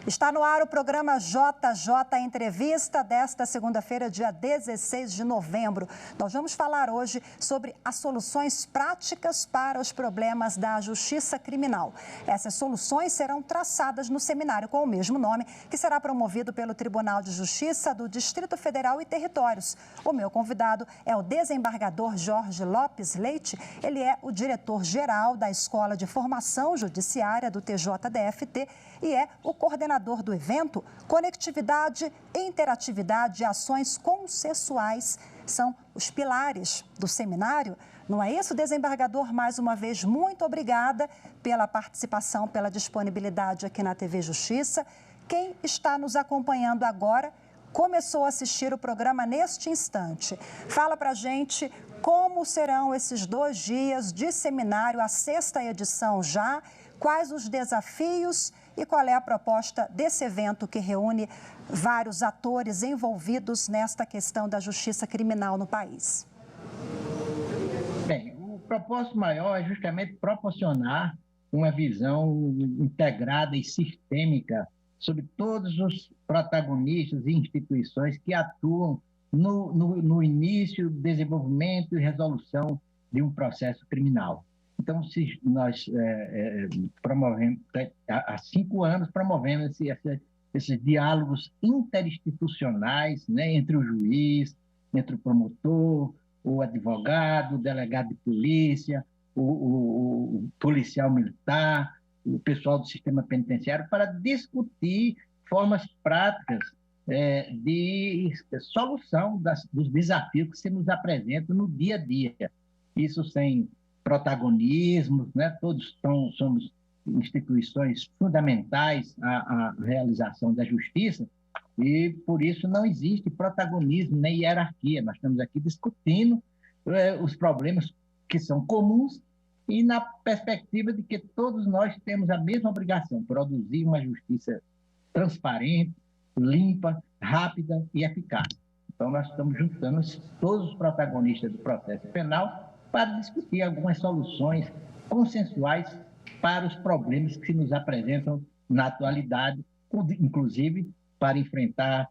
Está no ar o programa JJ Entrevista desta segunda-feira, dia 16 de novembro. Nós vamos falar hoje sobre as soluções práticas para os problemas da justiça criminal. Essas soluções serão traçadas no seminário com o mesmo nome, que será promovido pelo Tribunal de Justiça do Distrito Federal e Territórios. O meu convidado é o desembargador Jorge Lopes Leite. Ele é o diretor-geral da Escola de Formação Judiciária do TJDFT e é o coordenador do evento. Conectividade, interatividade e ações consensuais são os pilares do seminário. Não é isso, desembargador? Mais uma vez, muito obrigada pela participação, pela disponibilidade aqui na TV Justiça. Quem está nos acompanhando agora começou a assistir o programa neste instante. Fala pra gente como serão esses 2 dias de seminário, a 6ª edição já, quais os desafios e qual é a proposta desse evento que reúne vários atores envolvidos nesta questão da justiça criminal no país. Bem, o propósito maior é justamente proporcionar uma visão integrada e sistêmica sobre todos os protagonistas e instituições que atuam no início, desenvolvimento e resolução de um processo criminal. Então, se nós promovemos, há 5 anos, promovemos esses diálogos interinstitucionais, né, entre o juiz, entre o promotor, o advogado, o delegado de polícia, o policial militar, o pessoal do sistema penitenciário, para discutir formas práticas de solução dos desafios que se nos apresentam no dia a dia. Isso sem protagonismos, né? Todos somos instituições fundamentais à realização da justiça e, por isso, não existe protagonismo nem hierarquia. Nós estamos aqui discutindo os problemas que são comuns e na perspectiva de que todos nós temos a mesma obrigação, produzir uma justiça transparente, limpa, rápida e eficaz. Então, nós estamos juntando todos os protagonistas do processo penal para discutir algumas soluções consensuais para os problemas que se nos apresentam na atualidade, inclusive para enfrentar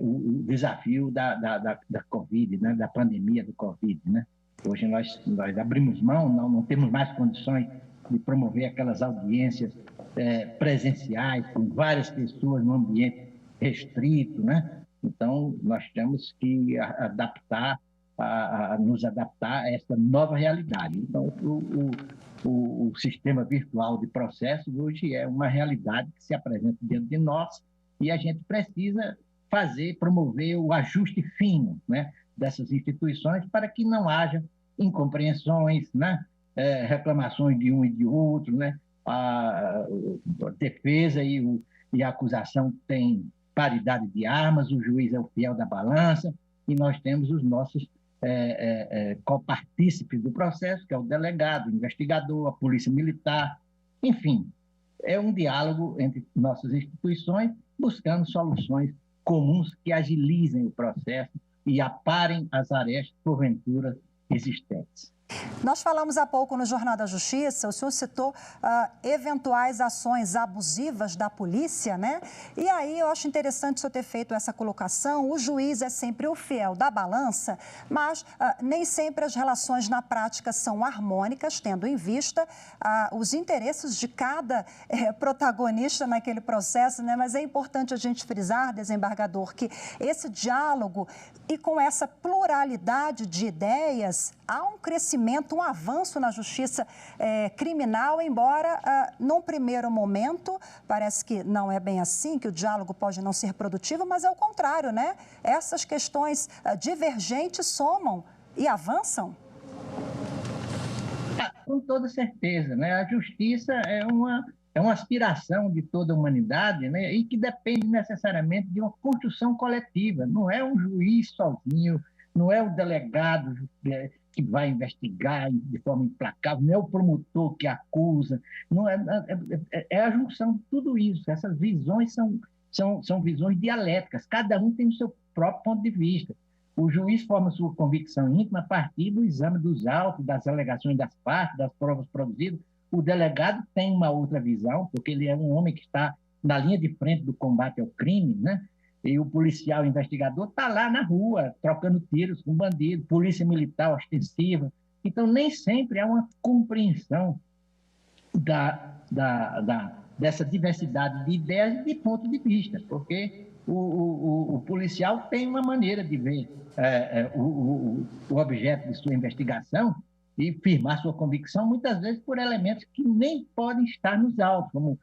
o desafio da Covid, né, da pandemia do Covid, né? Hoje nós abrimos mão, não temos mais condições de promover aquelas audiências presenciais com várias pessoas num ambiente restrito, né? Então, nós temos que nos adaptar a essa nova realidade. Então, o sistema virtual de processos hoje é uma realidade que se apresenta diante de nós e a gente precisa promover o ajuste fino, né, dessas instituições para que não haja incompreensões, né, reclamações de um e de outro, né, a defesa e a acusação têm paridade de armas, o juiz é o fiel da balança e nós temos os nossos copartícipes do processo, que é o delegado, o investigador, a polícia militar, enfim, é um diálogo entre nossas instituições buscando soluções comuns que agilizem o processo e aparem as arestas, porventura, existentes. Nós falamos há pouco no Jornal da Justiça, o senhor citou eventuais ações abusivas da polícia, né? E aí eu acho interessante o senhor ter feito essa colocação. O juiz é sempre o fiel da balança, mas nem sempre as relações na prática são harmônicas, tendo em vista os interesses de cada protagonista naquele processo, né? Mas é importante a gente frisar, desembargador, que esse diálogo e com essa pluralidade de ideias, há um crescimento, um avanço na justiça criminal, embora num primeiro momento parece que não é bem assim, que o diálogo pode não ser produtivo, mas é o contrário, né? Essas questões divergentes somam e avançam? Com toda certeza, né? A justiça é uma aspiração de toda a humanidade, né? E que depende necessariamente de uma construção coletiva. Não é um juiz sozinho, não é o delegado que vai investigar de forma implacável, não é o promotor que acusa, não é a junção de tudo isso. Essas visões são visões dialéticas, cada um tem o seu próprio ponto de vista. O juiz forma sua convicção íntima a partir do exame dos autos, das alegações das partes, das provas produzidas. O delegado tem uma outra visão, porque ele é um homem que está na linha de frente do combate ao crime, né? E o policial investigador está lá na rua, trocando tiros com bandido, polícia militar ostensiva. Então, nem sempre há uma compreensão dessa diversidade de ideias e de ponto de vista, porque o policial tem uma maneira de ver o objeto de sua investigação e firmar sua convicção, muitas vezes por elementos que nem podem estar nos autos, como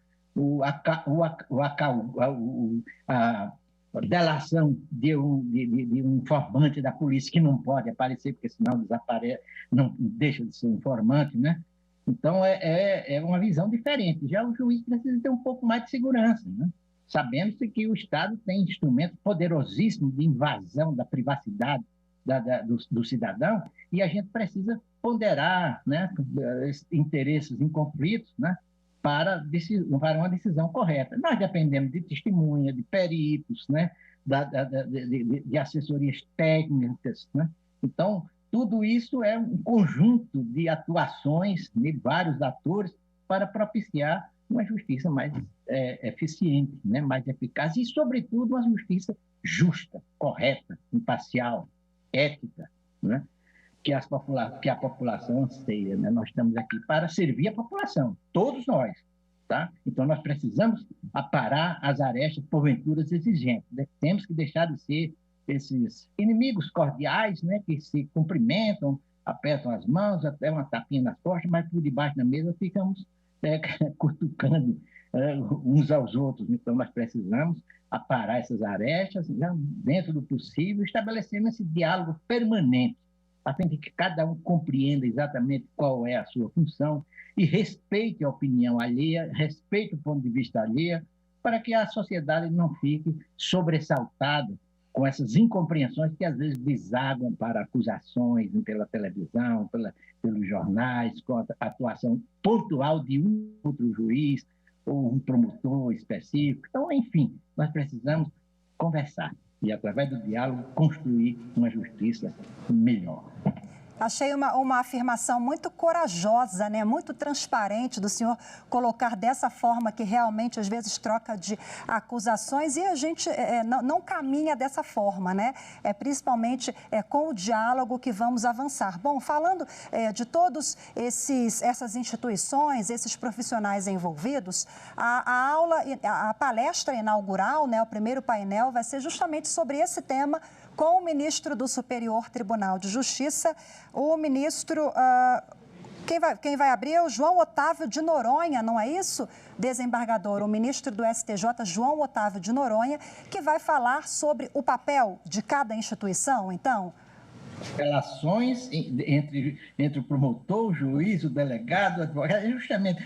a delação de um informante da polícia que não pode aparecer, porque senão desaparece, não deixa de ser informante, né? Então, é uma visão diferente. Já o juiz precisa ter um pouco mais de segurança, né? Sabendo-se que o Estado tem instrumentos poderosíssimos de invasão da privacidade do cidadão, e a gente precisa ponderar, né, interesses em conflitos, né, para uma decisão correta. Nós dependemos de testemunha, de peritos, né, de assessorias técnicas, né? Então, tudo isso é um conjunto de atuações de vários atores para propiciar uma justiça mais eficiente, né? Mais eficaz e, sobretudo, uma justiça justa, correta, imparcial, ética, né? Que a população anseia, né? Nós estamos aqui para servir a população, todos nós, tá? Então, nós precisamos aparar as arestas, porventura, exigentes, né? Temos que deixar de ser esses inimigos cordiais, né, que se cumprimentam, apertam as mãos, até uma tapinha nas costas, mas por debaixo da mesa ficamos cutucando uns aos outros. Então, nós precisamos aparar essas arestas, né, dentro do possível, estabelecendo esse diálogo permanente, a fim de que cada um compreenda exatamente qual é a sua função e respeite a opinião alheia, respeite o ponto de vista alheio, para que a sociedade não fique sobressaltada com essas incompreensões que às vezes desaguam para acusações pela televisão, pelos jornais, com a atuação pontual de um outro juiz ou um promotor específico. Então, enfim, nós precisamos conversar e, através do diálogo, construir uma justiça melhor. Achei uma afirmação muito corajosa, né? Muito transparente do senhor colocar dessa forma que realmente, às vezes, troca de acusações e a gente não caminha dessa forma, né? Principalmente com o diálogo que vamos avançar. Bom, falando de todos essas instituições, esses profissionais envolvidos, a palestra inaugural, né? O primeiro painel vai ser justamente sobre esse tema, com o ministro do Superior Tribunal de Justiça, o ministro... Quem vai abrir é o João Otávio de Noronha, não é isso? Desembargador, o ministro do STJ, João Otávio de Noronha, que vai falar sobre o papel de cada instituição, então? Relações entre o promotor, o juiz, o delegado, o advogado. Justamente,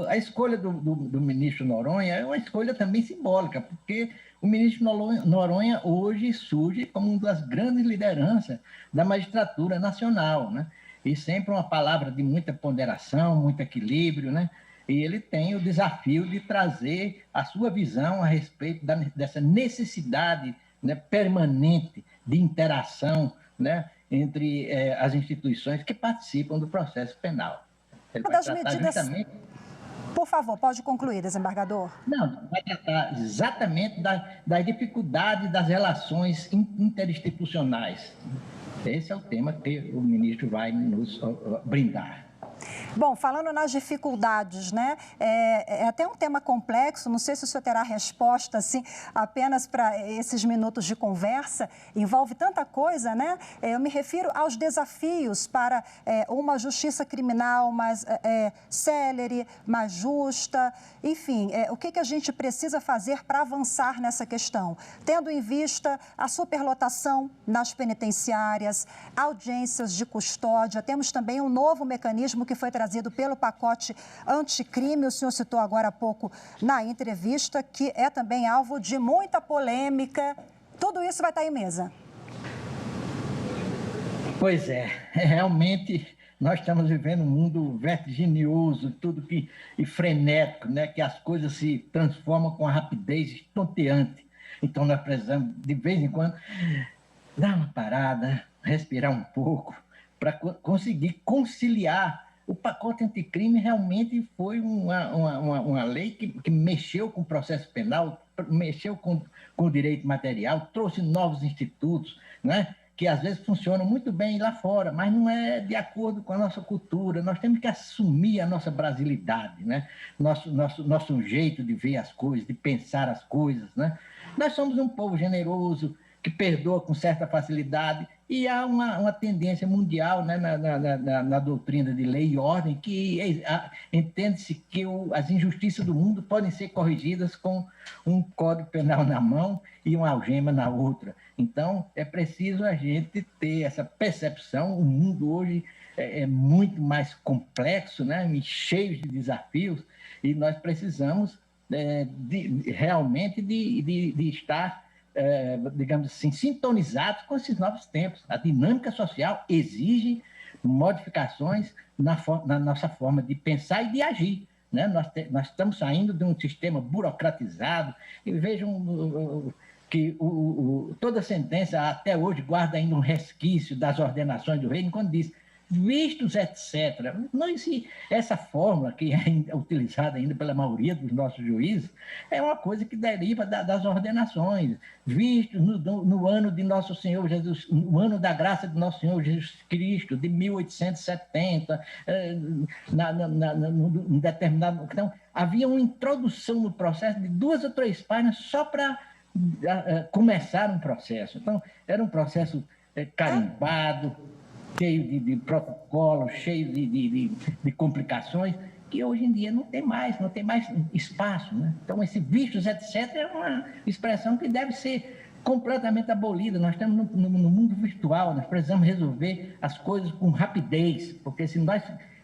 a escolha do ministro Noronha é uma escolha também simbólica, porque o ministro Noronha hoje surge como uma das grandes lideranças da magistratura nacional, né? E sempre uma palavra de muita ponderação, muito equilíbrio, né? E ele tem o desafio de trazer a sua visão a respeito dessa necessidade, né, permanente de interação, né, entre as instituições que participam do processo penal. Ele vai tratar justamente... Por favor, pode concluir, desembargador. Não, vai tratar exatamente das dificuldades das relações interinstitucionais. Esse é o tema que o ministro vai nos brindar. Bom, falando nas dificuldades, né? É até um tema complexo, não sei se o senhor terá resposta, assim, apenas para esses minutos de conversa, envolve tanta coisa, né? Eu me refiro aos desafios para uma justiça criminal mais célere, mais justa, enfim, o que a gente precisa fazer para avançar nessa questão? Tendo em vista a superlotação nas penitenciárias, audiências de custódia, temos também um novo mecanismo que foi trazido pelo pacote anticrime, o senhor citou agora há pouco na entrevista, que é também alvo de muita polêmica. Tudo isso vai estar em mesa. Pois é, realmente nós estamos vivendo um mundo vertiginoso, e frenético, né? Que as coisas se transformam com uma rapidez estonteante. Então nós precisamos, de vez em quando, dar uma parada, respirar um pouco, para conseguir conciliar O pacote anticrime realmente foi uma lei que mexeu com o processo penal, mexeu com o direito material, trouxe novos institutos, né? Que às vezes funcionam muito bem lá fora, mas não é de acordo com a nossa cultura. Nós temos que assumir a nossa brasilidade, né? Nosso jeito de ver as coisas, de pensar as coisas, né? Nós somos um povo generoso, que perdoa com certa facilidade, e há uma tendência mundial, né, na doutrina de lei e ordem, que entende-se que as injustiças do mundo podem ser corrigidas com um código penal na mão e uma algema na outra. Então, é preciso a gente ter essa percepção. O mundo hoje é muito mais complexo, né, cheio de desafios, e nós precisamos realmente de estar, digamos assim, sintonizados com esses novos tempos. A dinâmica social exige modificações na nossa forma de pensar e de agir. Né? Nós estamos saindo de um sistema burocratizado, e vejam que toda sentença até hoje guarda ainda um resquício das ordenações do reino, quando diz vistos, etc. Não, essa fórmula, que é utilizada ainda pela maioria dos nossos juízes, é uma coisa que deriva das ordenações. Vistos no ano de Nosso Senhor Jesus, no ano da graça de Nosso Senhor Jesus Cristo, de 1870, num determinado... Então, havia uma introdução no processo de 2 ou 3 páginas só para começar um processo. Então, era um processo carimbado, cheio de protocolos, cheio de complicações, que hoje em dia não tem mais espaço. Né? Então, esse vistos, etc., é uma expressão que deve ser completamente abolida. Nós estamos no mundo virtual, nós precisamos resolver as coisas com rapidez, porque se nós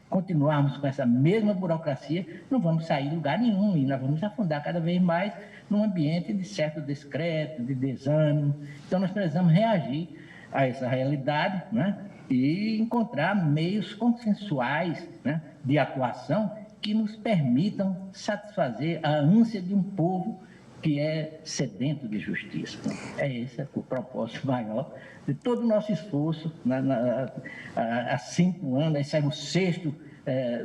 continuarmos com essa mesma burocracia, não vamos sair de lugar nenhum, e nós vamos afundar cada vez mais num ambiente de certo descrédito, de desânimo. Então, nós precisamos reagir a essa realidade, né? E encontrar meios consensuais, né, de atuação que nos permitam satisfazer a ânsia de um povo que é sedento de justiça. Esse o propósito maior de todo o nosso esforço. Há 5 anos, esse é o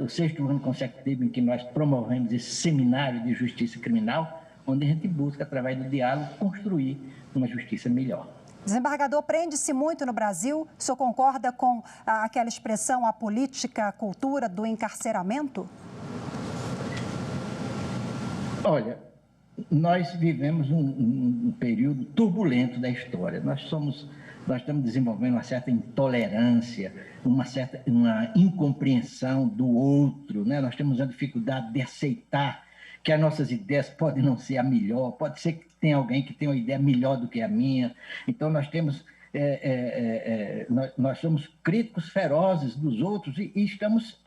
sexto ano consecutivo em que nós promovemos esse seminário de justiça criminal, onde a gente busca, através do diálogo, construir uma justiça melhor. Desembargador, prende-se muito no Brasil. O senhor concorda com aquela expressão, a política, a cultura do encarceramento? Olha, nós vivemos um período turbulento da história. Nós estamos desenvolvendo uma certa intolerância, uma incompreensão do outro, né? Nós temos a dificuldade de aceitar que as nossas ideias podem não ser a melhor, pode ser que tenha alguém que tenha uma ideia melhor do que a minha. Então, nós somos críticos ferozes dos outros e estamos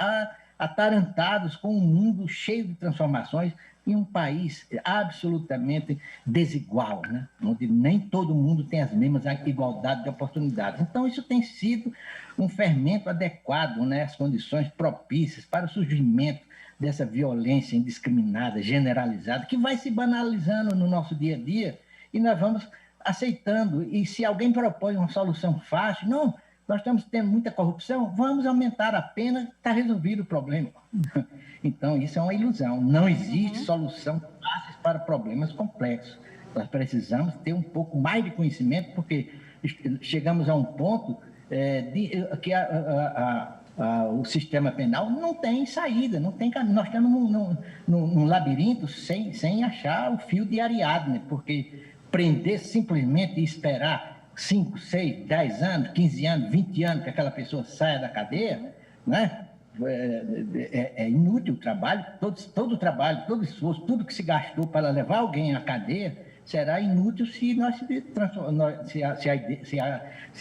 atarantados com um mundo cheio de transformações em um país absolutamente desigual, né? Onde nem todo mundo tem as mesmas igualdades de oportunidades. Então, isso tem sido um fermento adequado, né? As condições propícias para o surgimento dessa violência indiscriminada, generalizada, que vai se banalizando no nosso dia a dia, e nós vamos aceitando. E se alguém propõe uma solução fácil, não, nós estamos tendo muita corrupção, vamos aumentar a pena, está resolvido o problema. Então, isso é uma ilusão. Não existe solução fácil para problemas complexos. Nós precisamos ter um pouco mais de conhecimento, porque chegamos a um ponto que o sistema penal não tem saída, não tem caminho. Nós estamos num labirinto sem achar o fio de Ariadne, porque prender simplesmente e esperar 5, 6, 10 anos, 15 anos, 20 anos que aquela pessoa saia da cadeia, né? É inútil o trabalho, todo o trabalho, todo o esforço, tudo que se gastou para levar alguém à cadeia será inútil se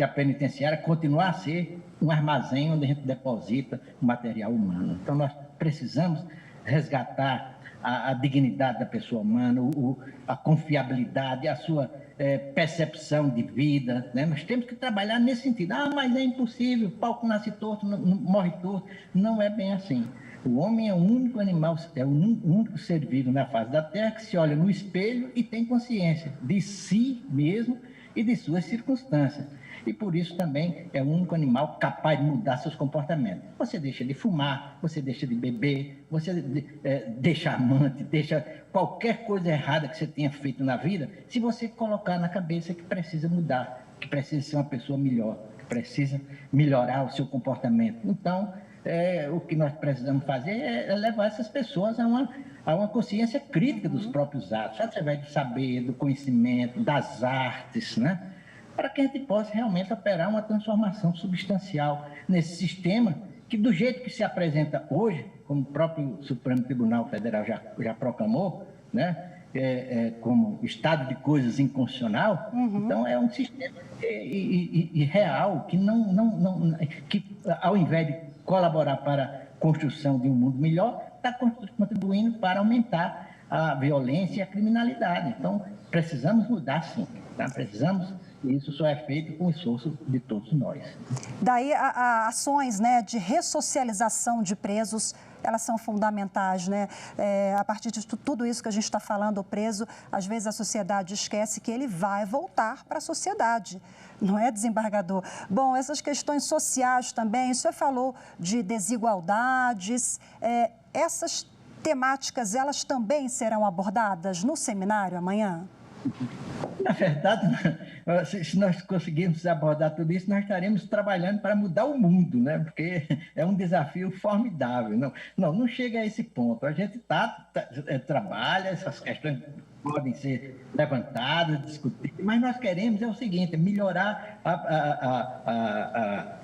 a penitenciária continuar a ser um armazém onde a gente deposita o material humano. Então, nós precisamos resgatar a dignidade da pessoa humana, a confiabilidade, a sua percepção de vida, né? Nós temos que trabalhar nesse sentido. Mas é impossível, o palco nasce torto, morre torto. Não é bem assim. O homem é o único animal, é o único ser vivo na face da Terra que se olha no espelho e tem consciência de si mesmo e de suas circunstâncias. e por isso também é o único animal capaz de mudar seus comportamentos. Você deixa de fumar, você deixa de beber, você deixa amante, deixa qualquer coisa errada que você tenha feito na vida, se você colocar na cabeça que precisa mudar, que precisa ser uma pessoa melhor, que precisa melhorar o seu comportamento. Então, o que nós precisamos fazer é levar essas pessoas a uma consciência crítica dos próprios atos, através do saber, do conhecimento, das artes, né? Para que a gente possa realmente operar uma transformação substancial nesse sistema que, do jeito que se apresenta hoje, como o próprio Supremo Tribunal Federal já proclamou, né? Como estado de coisas inconstitucional, então é um sistema irreal que, que, ao invés de colaborar para a construção de um mundo melhor, está contribuindo para aumentar a violência e a criminalidade. Então, precisamos mudar, sim. Tá? Precisamos, e isso só é feito com o esforço de todos nós. Daí, ações, né, de ressocialização de presos, elas são fundamentais, né? A partir de tudo isso que a gente está falando, o preso, às vezes a sociedade esquece que ele vai voltar para a sociedade, não é, desembargador? Bom, essas questões sociais também, o senhor falou de desigualdades, essas temáticas, elas também serão abordadas no seminário amanhã? Na verdade, se nós conseguirmos abordar tudo isso, nós estaremos trabalhando para mudar o mundo, né? Porque é um desafio formidável. Não chega a esse ponto. A gente trabalha, essas questões podem ser levantadas, discutidas, mas nós queremos o seguinte, melhorar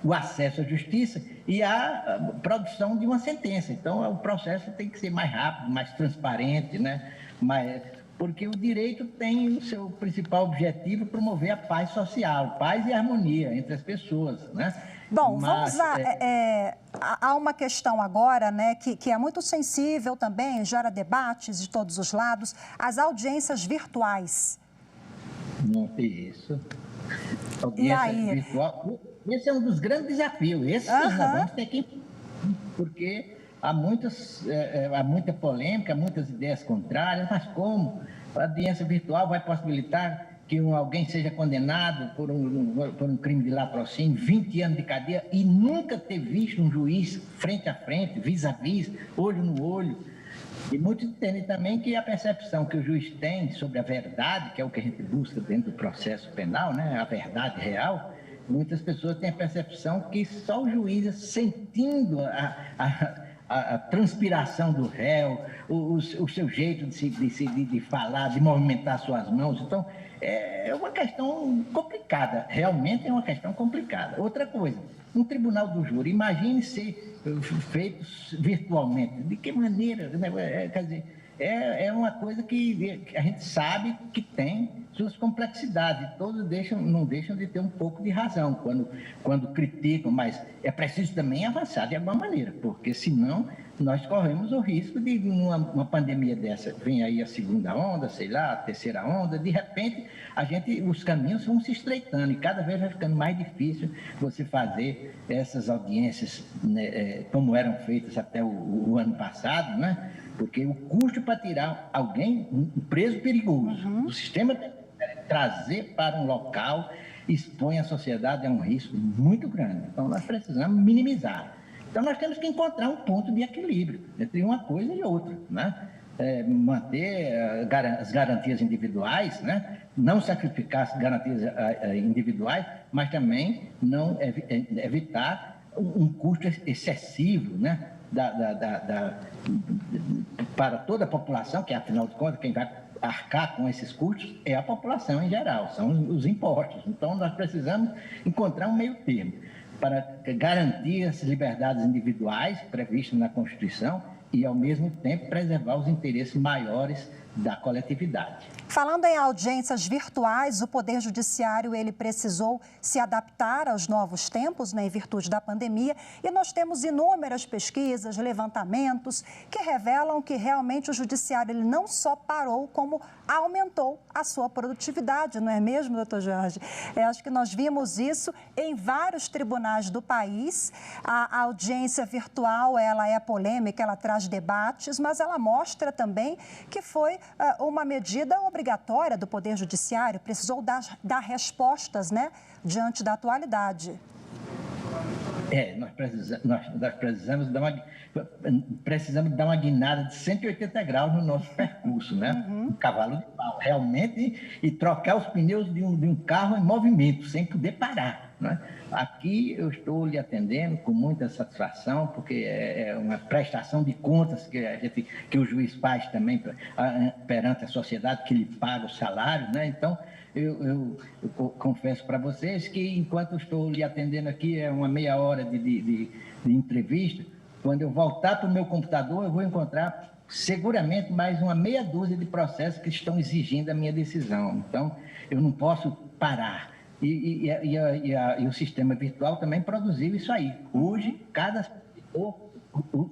o acesso à justiça e a produção de uma sentença. Então, o processo tem que ser mais rápido, mais transparente, né? Porque o direito tem o seu principal objetivo promover a paz social, paz e harmonia entre as pessoas, né? Bom, vamos lá. Há uma questão agora, né, que é muito sensível também, gera debates de todos os lados, as audiências virtuais. Isso. Audiência virtual. Esse é um dos grandes desafios. Esse nós vamos ter que... Porque há muita polêmica, muitas ideias contrárias, mas como a audiência virtual vai possibilitar que alguém seja condenado por um crime de latrocínio, 20 anos de cadeia, e nunca ter visto um juiz frente a frente, vis-a-vis, olho no olho. E muitos entendem também que a percepção que o juiz tem sobre a verdade, que é o que a gente busca dentro do processo penal, né, a verdade real, muitas pessoas têm a percepção que só o juiz, sentindo a transpiração do réu, o seu jeito de falar, de movimentar suas mãos. Então, é uma questão complicada, realmente é uma questão complicada. Outra coisa, um tribunal do júri, imagine ser feito virtualmente. De que maneira? Quer dizer, é uma coisa que a gente sabe que tem suas complexidades. Todos não deixam de ter um pouco de razão quando criticam, mas é preciso também avançar de alguma maneira, porque senão nós corremos o risco de uma pandemia dessa, vem aí a segunda onda, sei lá, a terceira onda, de repente os caminhos vão se estreitando e cada vez vai ficando mais difícil você fazer essas audiências, né, como eram feitas até o ano passado, né? Porque o custo para tirar alguém, um preso perigoso, o sistema trazer para um local expõe a sociedade a um risco muito grande. Então, nós precisamos minimizar. Então, nós temos que encontrar um ponto de equilíbrio entre uma coisa e outra, né? Manter as garantias individuais, né? Não sacrificar as garantias individuais, mas também não evitar um custo excessivo, né? Para toda a população, que afinal de contas, quem vai arcar com esses custos é a população em geral, são os impostos. Então, nós precisamos encontrar um meio termo para garantir as liberdades individuais previstas na Constituição e, ao mesmo tempo, preservar os interesses maiores da coletividade. Falando em audiências virtuais, o Poder Judiciário ele precisou se adaptar aos novos tempos, né, em virtude da pandemia, e nós temos inúmeras pesquisas, levantamentos que revelam que realmente o Judiciário ele não só parou, como aumentou a sua produtividade, não é mesmo, doutor Jorge? Acho que nós vimos isso em vários tribunais do país. A audiência virtual ela é polêmica, ela traz debates, mas ela mostra também que foi uma medida obrigatória do Poder Judiciário, precisou dar respostas, né, diante da atualidade. Nós precisamos dar uma guinada de 180 graus no nosso percurso, né? Um cavalo de pau, realmente, e trocar os pneus de um carro em movimento, sem poder parar, né? Aqui eu estou lhe atendendo com muita satisfação, porque é uma prestação de contas que o juiz faz também perante a sociedade, que lhe paga o salário, né? Então, eu confesso para vocês que, enquanto eu estou lhe atendendo aqui, é uma meia hora de entrevista. Quando eu voltar para o meu computador, eu vou encontrar seguramente mais uma meia dúzia de processos que estão exigindo a minha decisão. Então, eu não posso parar. E o sistema virtual também produziu isso aí. Hoje, cada setor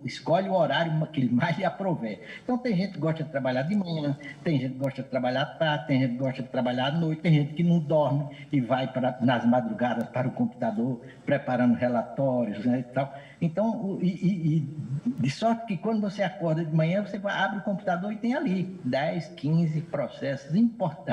escolhe o horário que mais lhe aprover. Então, tem gente que gosta de trabalhar de manhã, tem gente que gosta de trabalhar à tarde, tem gente que gosta de trabalhar à noite, tem gente que não dorme e vai nas madrugadas para o computador, preparando relatórios, né, e tal. Então, de sorte que quando você acorda de manhã, você abre o computador e tem ali 10, 15 processos,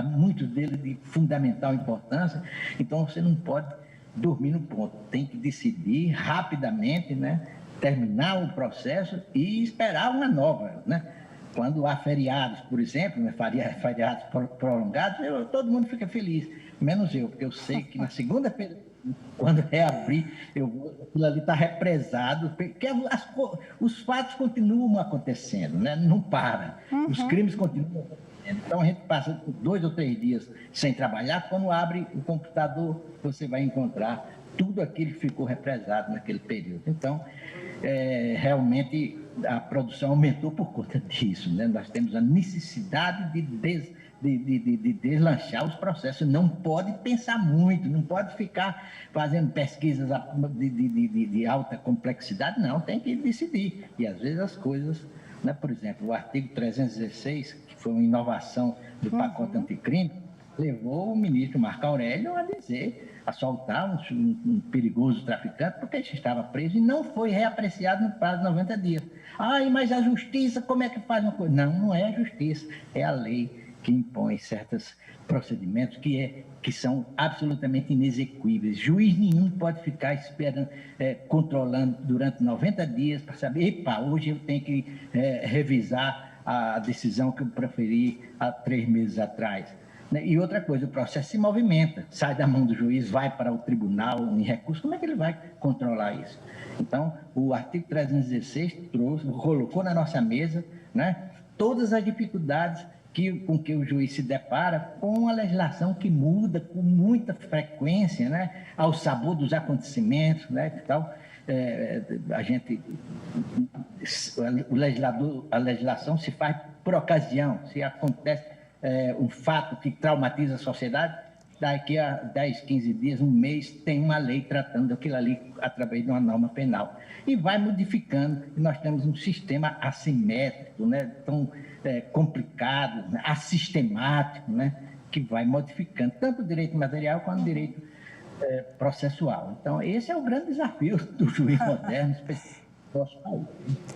muitos deles de fundamental importância. Então, você não pode dormir no ponto, tem que decidir rapidamente, né, terminar o processo e esperar uma nova, né? Quando há feriados, por exemplo, né, feriados prolongados, todo mundo fica feliz, menos eu, porque eu sei que na segunda-feira, quando reabrir, aquilo ali está represado, porque os fatos continuam acontecendo, né? Não para, os crimes continuam acontecendo. Então, a gente passa 2 ou 3 dias sem trabalhar, quando abre o computador, você vai encontrar tudo aquilo que ficou represado naquele período. Então, realmente a produção aumentou por conta disso, né? Nós temos a necessidade de deslanchar os processos. Não pode pensar muito, não pode ficar fazendo pesquisas de alta complexidade, não, tem que decidir. E às vezes as coisas, né? Por exemplo, o artigo 316, que foi uma inovação do pacote anticrime, levou o ministro Marco Aurélio a soltar um perigoso traficante, porque ele estava preso e não foi reapreciado no prazo de 90 dias. Mas a justiça, como é que faz uma coisa? Não é a justiça, é a lei que impõe certos procedimentos que são absolutamente inexequíveis. Juiz nenhum pode ficar esperando, controlando durante 90 dias para saber, hoje eu tenho que revisar a decisão que eu proferi há 3 meses atrás. E outra coisa, o processo se movimenta, sai da mão do juiz, vai para o tribunal em recurso, como é que ele vai controlar isso? Então, o artigo 316 colocou na nossa mesa, né, todas as dificuldades com que o juiz se depara com uma legislação que muda com muita frequência, né, ao sabor dos acontecimentos, né, e tal. A legislação se faz por ocasião, se acontece um fato que traumatiza a sociedade, daqui a 10, 15 dias, um mês, tem uma lei tratando daquilo ali através de uma norma penal. E vai modificando, e nós temos um sistema assimétrico, né, tão complicado, né, assistemático, né, que vai modificando tanto o direito material quanto o direito processual. Então, esse é o grande desafio do juiz moderno, especialmente.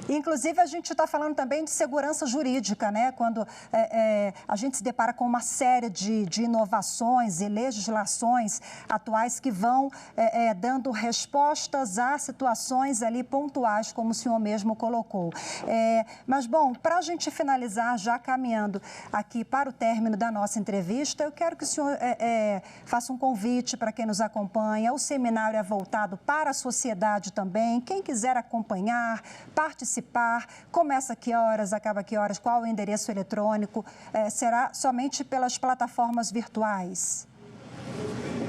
Inclusive, a gente está falando também de segurança jurídica, né? Quando a gente se depara com uma série de inovações e legislações atuais que vão dando respostas a situações ali pontuais, como o senhor mesmo colocou. Mas, bom, para a gente finalizar, já caminhando aqui para o término da nossa entrevista, eu quero que o senhor faça um convite para quem nos acompanha. O seminário é voltado para a sociedade também. Quem quiser acompanhar, participar, começa a que horas, acaba a que horas, qual o endereço eletrônico, será somente pelas plataformas virtuais?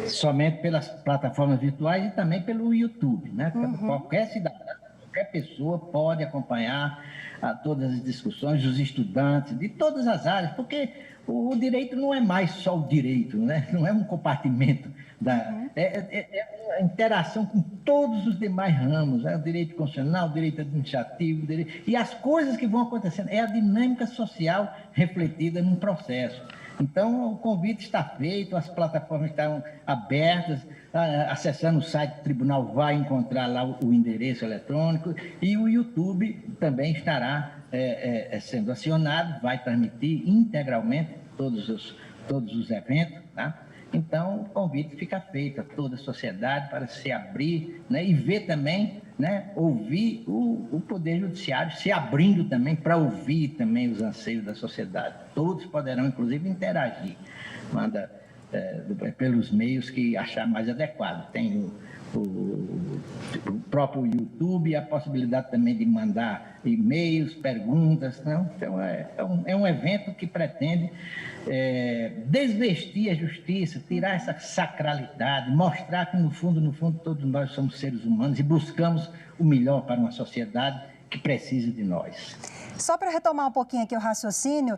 Somente pelas plataformas virtuais e também pelo YouTube, né? Qualquer cidadão, qualquer pessoa pode acompanhar todas as discussões, os estudantes de todas as áreas, porque o direito não é mais só o direito, né? Não é um compartimento é a interação com todos os demais ramos, o direito constitucional, o direito administrativo, e as coisas que vão acontecendo, é a dinâmica social refletida num processo. Então, o convite está feito, as plataformas estão abertas, acessando o site do tribunal vai encontrar lá o endereço eletrônico e o YouTube também estará sendo acionado, vai transmitir integralmente todos os eventos, tá? Então, o convite fica feito a toda a sociedade para se abrir, né, e ver também, né, ouvir o Poder Judiciário, se abrindo também para ouvir também os anseios da sociedade. Todos poderão, inclusive, interagir pelos meios que achar mais adequado. Tem o próprio YouTube, a possibilidade também de mandar e-mails, perguntas. Não? Então, é um evento que pretende desvestir a justiça, tirar essa sacralidade, mostrar que, no fundo, todos nós somos seres humanos e buscamos o melhor para uma sociedade que precisa de nós. Só para retomar um pouquinho aqui o raciocínio,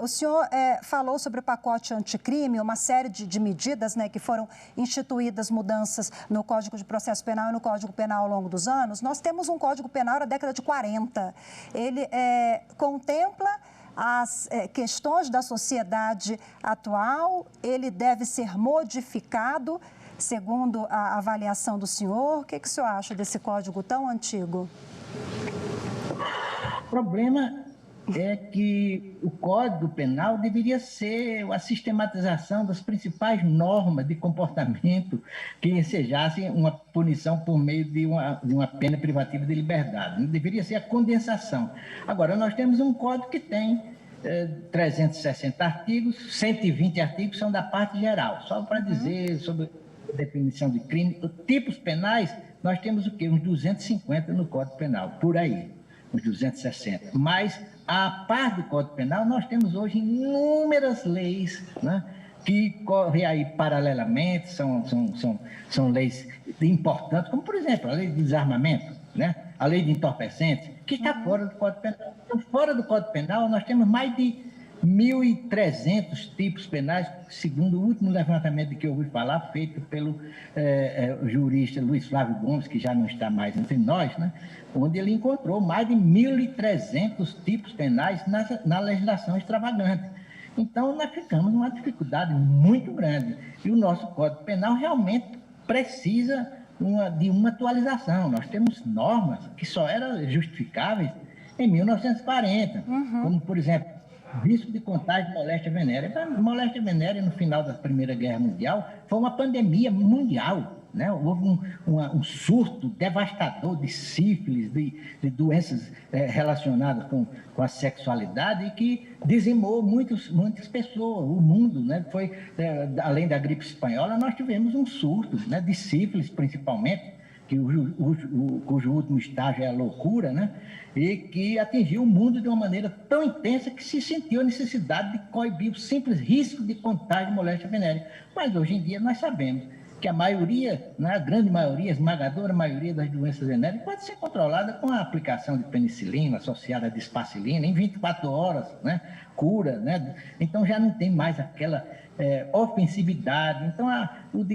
o senhor falou sobre o pacote anticrime, uma série de medidas, né, que foram instituídas, mudanças no Código de Processo Penal e no Código Penal ao longo dos anos. Nós temos um Código Penal da década de 40. Ele contempla as questões da sociedade atual, ele deve ser modificado, segundo a avaliação do senhor. O que o senhor acha desse código tão antigo? O problema é que o Código Penal deveria ser a sistematização das principais normas de comportamento que ensejassem uma punição por meio de uma pena privativa de liberdade. Não deveria ser a condensação. Agora, nós temos um código que tem 360 artigos, 120 artigos são da parte geral. Só para dizer sobre a definição de crime, tipos penais, nós temos o quê? Uns 250 no Código Penal, por aí. Os 260. Mas, a par do Código Penal, nós temos hoje inúmeras leis, né, que correm aí paralelamente, são leis importantes, como, por exemplo, a lei de desarmamento, né, a lei de entorpecentes, que está fora do Código Penal. Então, fora do Código Penal, nós temos mais de 1.300 tipos penais, segundo o último levantamento que eu ouvi falar, feito pelo jurista Luiz Flávio Gomes, que já não está mais entre nós, né, onde ele encontrou mais de 1.300 tipos penais na legislação extravagante. Então, nós ficamos numa dificuldade muito grande. E o nosso Código Penal realmente precisa de uma atualização. Nós temos normas que só eram justificáveis em 1940, como, por exemplo, risco de contágio de moléstia venérea. Moléstia venérea, no final da Primeira Guerra Mundial, foi uma pandemia mundial, né? Houve um surto devastador de sífilis, de doenças relacionadas com a sexualidade, e que dizimou muitas pessoas, o mundo, né? Foi, além da gripe espanhola, nós tivemos um surto, né, de sífilis, principalmente, cujo último estágio é a loucura, né? E que atingiu o mundo de uma maneira tão intensa que se sentiu a necessidade de coibir o simples risco de contágio de moléstia venérea. Mas hoje em dia nós sabemos que a maioria, né, a grande maioria, a esmagadora maioria das doenças venéreas pode ser controlada com a aplicação de penicilina associada a dispacilina em 24 horas, né? Cura, né? Então já não tem mais aquela ofensividade. Então,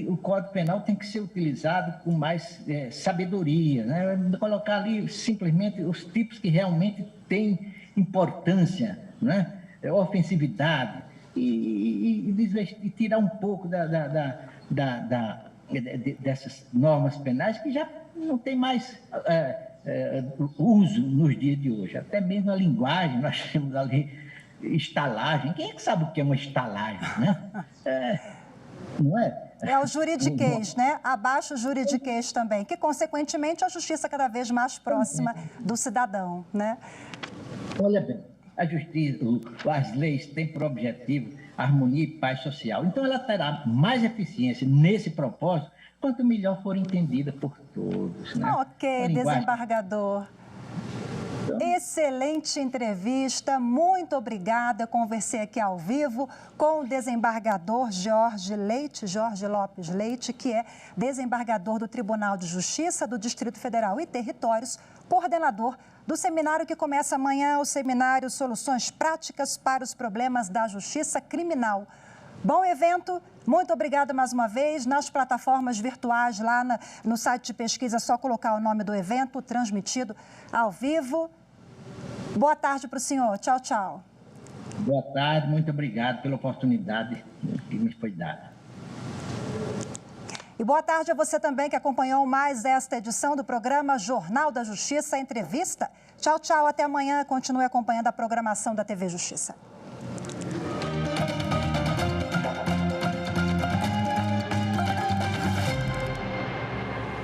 o Código Penal tem que ser utilizado com mais sabedoria, né? Colocar ali simplesmente os tipos que realmente têm importância, né? Ofensividade, e tirar um pouco dessas normas penais que já não tem mais uso nos dias de hoje. Até mesmo a linguagem, nós temos ali estalagem. Quem é que sabe o que é uma estalagem, né? Não é? É o juridiquês, né? Abaixo o juridiquês também, que, consequentemente, a justiça cada vez mais próxima do cidadão, né? Olha bem, a justiça, as leis têm por objetivo harmonia e paz social. Então, ela terá mais eficiência nesse propósito quanto melhor for entendida por todos, né? Ok, desembargador. Excelente entrevista, muito obrigada. Conversei aqui ao vivo com o desembargador Jorge Lopes Leite, que é desembargador do Tribunal de Justiça do Distrito Federal e Territórios, coordenador do seminário que começa amanhã, o seminário Soluções Práticas para os Problemas da Justiça Criminal. Bom evento, muito obrigada mais uma vez. Nas plataformas virtuais, lá no site de pesquisa, é só colocar o nome do evento, transmitido ao vivo. Boa tarde para o senhor. Tchau, tchau. Boa tarde, muito obrigado pela oportunidade que me foi dada. E boa tarde a você também que acompanhou mais esta edição do programa Jornal da Justiça Entrevista. Tchau, tchau, até amanhã. Continue acompanhando a programação da TV Justiça.